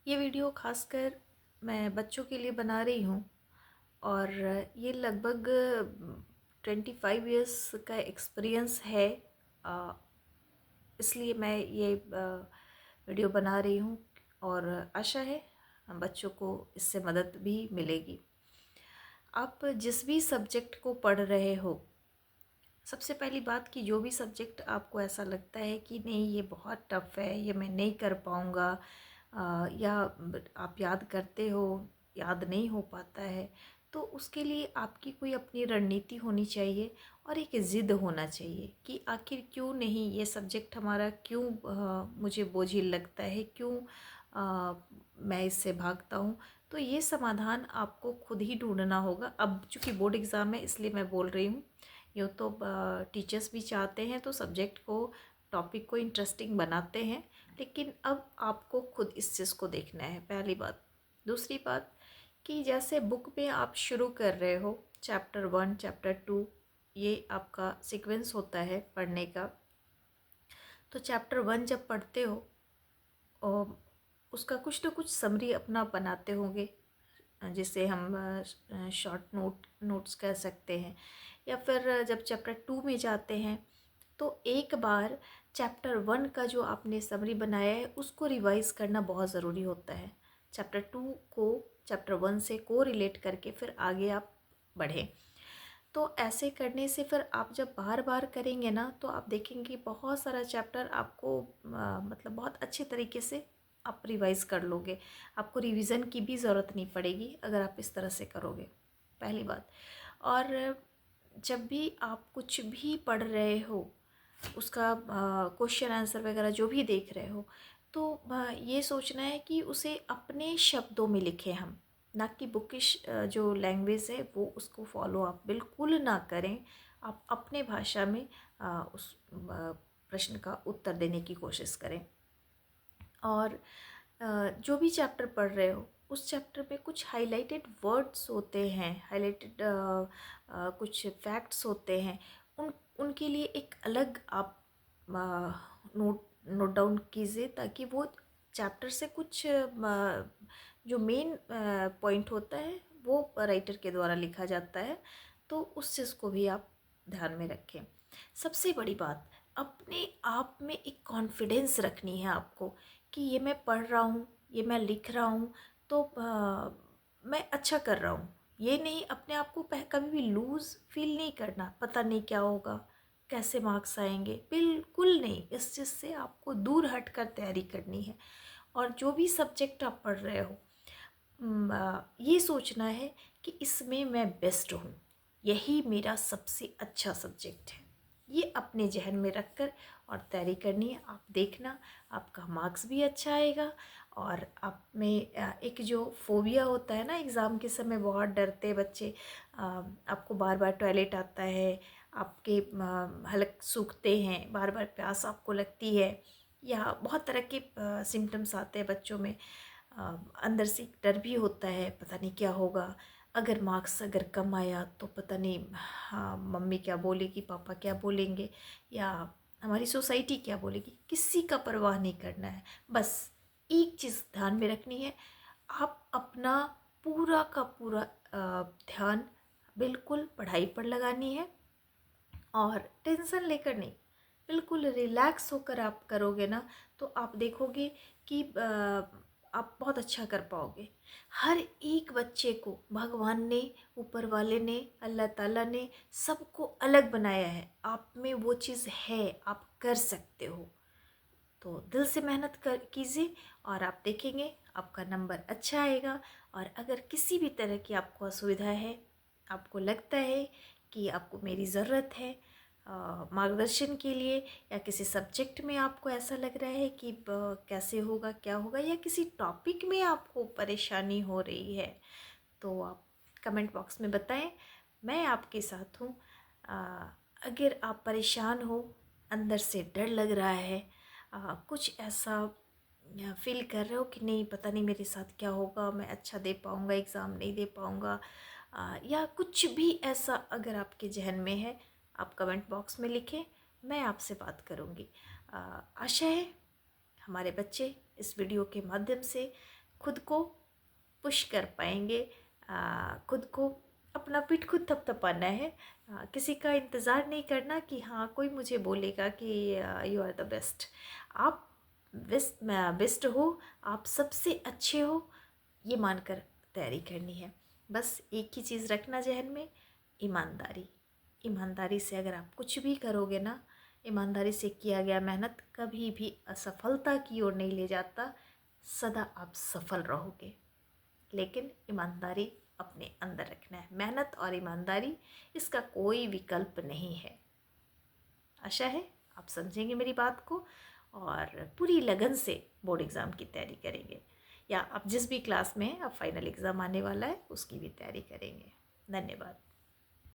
ये वीडियो खासकर मैं बच्चों के लिए बना रही हूँ और ये लगभग 25 इयर्स का एक्सपीरियंस है। अ, इसलिए मैं ये वीडियो बना रही हूँ और आशा है बच्चों को इससे मदद भी मिलेगी। आप जिस भी सब्जेक्ट को पढ़ रहे हो, सबसे पहली बात कि जो भी सब्जेक्ट आपको ऐसा लगता है कि नहीं ये बहुत टफ़ है, ये मैं नहीं कर पाऊँगा, या आप याद करते हो, याद नहीं हो पाता है, तो उसके लिए आपकी कोई अपनी रणनीति होनी चाहिए और एक ज़िद होना चाहिए कि आखिर क्यों नहीं ये सब्जेक्ट हमारा, क्यों मुझे बोझिल लगता है, क्यों मैं इससे भागता हूँ। तो ये समाधान आपको खुद ही ढूंढना होगा। अब चूँकि बोर्ड एग्ज़ाम है इसलिए मैं बोल रही हूँ। यूँ तो टीचर्स भी चाहते हैं तो सब्जेक्ट को, टॉपिक को इंटरेस्टिंग बनाते हैं, लेकिन अब आपको खुद इस चीज़ को देखना है, पहली बात। दूसरी बात कि जैसे बुक में आप शुरू कर रहे हो, चैप्टर 1 चैप्टर 2 ये आपका सीक्वेंस होता है पढ़ने का। तो चैप्टर 1 जब पढ़ते हो और उसका कुछ तो कुछ समरी अपना बनाते होंगे, जिसे हम शॉर्ट नोट्स कह सकते हैं। या फिर जब चैप्टर 2 में जाते हैं तो एक बार चैप्टर 1 का जो आपने समरी बनाया है उसको रिवाइज़ करना बहुत ज़रूरी होता है। चैप्टर 2 को चैप्टर 1 से को रिलेट करके फिर आगे आप बढ़ें। तो ऐसे करने से फिर आप जब बार बार करेंगे ना तो आप देखेंगे बहुत सारा चैप्टर आपको मतलब बहुत अच्छे तरीके से आप रिवाइज़ कर लोगे। आपको रिवीजन की भी ज़रूरत नहीं पड़ेगी अगर आप इस तरह से करोगे, पहली बात। और जब भी आप कुछ भी पढ़ रहे हो, उसका क्वेश्चन आंसर वगैरह जो भी देख रहे हो, तो ये सोचना है कि उसे अपने शब्दों में लिखें हम, ना कि बुकिश जो लैंग्वेज है वो उसको फॉलो आप बिल्कुल ना करें। आप अपने भाषा में उस प्रश्न का उत्तर देने की कोशिश करें। और जो भी चैप्टर पढ़ रहे हो उस चैप्टर में कुछ हाइलाइटेड वर्ड्स होते हैं, हाइलाइटेड कुछ फैक्ट्स होते हैं, उनके लिए एक अलग आप नोट नोट डाउन कीजिए, ताकि वो चैप्टर से कुछ जो मेन पॉइंट होता है वो राइटर के द्वारा लिखा जाता है, तो उस चीज़ को भी आप ध्यान में रखें। सबसे बड़ी बात, अपने आप में एक कॉन्फिडेंस रखनी है आपको कि ये मैं पढ़ रहा हूँ, ये मैं लिख रहा हूँ, तो मैं अच्छा कर रहा हूँ। ये नहीं, अपने आप को कभी भी लूज़ फील नहीं करना, पता नहीं क्या होगा, कैसे मार्क्स आएंगे, बिल्कुल नहीं। इस चीज़ से आपको दूर हटकर तैयारी करनी है। और जो भी सब्जेक्ट आप पढ़ रहे हो, ये सोचना है कि इसमें मैं बेस्ट हूँ, यही मेरा सबसे अच्छा सब्जेक्ट है। ये अपने जहन में रख कर और तैयारी करनी है। आप देखना आपका मार्क्स भी अच्छा आएगा। और आप में एक जो फोबिया होता है ना, एग्ज़ाम के समय बहुत डरते बच्चे, आपको बार बार टॉयलेट आता है, आपके हलक सूखते हैं, बार बार प्यास आपको लगती है, या बहुत तरह के सिम्टम्स आते हैं बच्चों में। अंदर से एक डर भी होता है, पता नहीं क्या होगा, अगर मार्क्स अगर कम आया तो पता नहीं, हाँ, मम्मी क्या बोलेगी, पापा क्या बोलेंगे, या हमारी सोसाइटी क्या बोलेगी। किसी का परवाह नहीं करना है, बस एक चीज़ ध्यान में रखनी है, आप अपना पूरा का पूरा ध्यान बिल्कुल पढ़ाई पर लगानी है। और टेंशन लेकर नहीं, बिल्कुल रिलैक्स होकर आप करोगे ना, तो आप देखोगे कि आप बहुत अच्छा कर पाओगे। हर एक बच्चे को भगवान ने, ऊपर वाले ने, अल्लाह ताला ने सबको अलग बनाया है। आप में वो चीज़ है, आप कर सकते हो। तो दिल से मेहनत कर कीजिए और आप देखेंगे आपका नंबर अच्छा आएगा। और अगर किसी भी तरह की आपको असुविधा है, आपको लगता है कि आपको मेरी ज़रूरत है मार्गदर्शन के लिए, या किसी सब्जेक्ट में आपको ऐसा लग रहा है कि कैसे होगा, क्या होगा, या किसी टॉपिक में आपको परेशानी हो रही है, तो आप कमेंट बॉक्स में बताएं, मैं आपके साथ हूँ। अगर आप परेशान हो, अंदर से डर लग रहा है, कुछ ऐसा फील कर रहे हो कि नहीं, पता नहीं मेरे साथ क्या होगा, मैं अच्छा दे पाऊँगा एग्ज़ाम, नहीं दे पाऊँगा, या कुछ भी ऐसा अगर आपके जहन में है, आप कमेंट बॉक्स में लिखें, मैं आपसे बात करूँगी। आशा है हमारे बच्चे इस वीडियो के माध्यम से खुद को पुश कर पाएंगे, खुद को अपना पीठ खुद थपथपाना है। किसी का इंतज़ार नहीं करना कि हाँ कोई मुझे बोलेगा कि यू आर द बेस्ट। आप बेस्ट हो, आप सबसे अच्छे हो, ये मानकर तैयारी करनी है। बस एक ही चीज़ रखना जहन में, ईमानदारी। ईमानदारी से अगर आप कुछ भी करोगे ना, ईमानदारी से किया गया मेहनत कभी भी असफलता की ओर नहीं ले जाता, सदा आप सफल रहोगे। लेकिन ईमानदारी अपने अंदर रखना है, मेहनत और ईमानदारी, इसका कोई विकल्प नहीं है। आशा है आप समझेंगे मेरी बात को और पूरी लगन से बोर्ड एग्ज़ाम की तैयारी करेंगे, या आप जिस भी क्लास में हैं, अब फाइनल एग्ज़ाम आने वाला है उसकी भी तैयारी करेंगे। धन्यवाद।